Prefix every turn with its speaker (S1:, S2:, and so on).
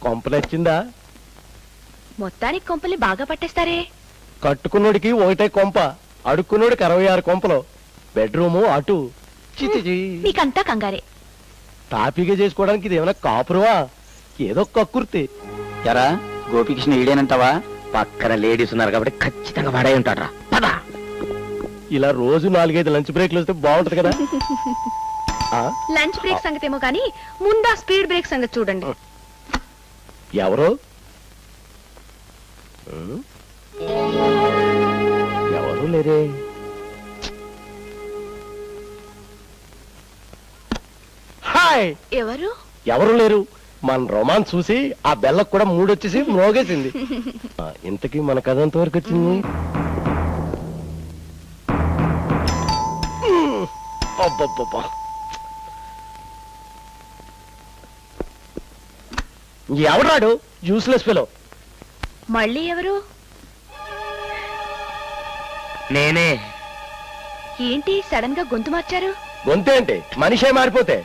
S1: కొంప నచ్చిందా?
S2: మొత్తానికి కొంపల్ని బాగా పట్టేస్తారే.
S1: కట్టుకున్నోడికి ఒకటే కొంప, అడుక్కున్నోడికి 66 కొంపలు. బెడ్రూము అటు. చిచిచి.
S2: మీకంతా కంగారే.
S1: టాపీగా చేసుకోవడానికి ఇది ఏమైనా కాపురవా? ఏదో కక్కుర్తి.
S3: ఎరా గోపికృష్ణ ఈడేనంటావా? పక్కన లేడీస్ ఉన్నారు కాబట్టి ఖచ్చితంగా వాడే ఉంటాడ్రా. పద.
S1: ఇలా రోజు 4-5 లంచ్ బ్రేక్లు వస్తే బాగుంటది కదా. ఆ?
S2: లంచ్ బ్రేక్ సంగతి ఏమో కానీ ముందా స్పీడ్ బ్రేక్ సంగతి చూడండి.
S1: ఎవరు? ఎవరు లేరే. హాయ్.
S2: ఎవరు?
S1: ఎవరు లేరు. మన రొమాన్స్ చూసి ఆ బెల్లకు కూడా మూడొచ్చేసి మోగేసింది. ఇంతకీ మన కథ ఎంతవరకు వచ్చింది? అబ్బబ్బబ్బా. ఎవరాడు? Useless fellow.
S2: మళ్ళీ ఎవరు?
S3: నేనే.
S2: ఏంటి సడన్ గా గొంతు మార్చారు?
S1: గొంతేంటి మనిషే మారిపోతే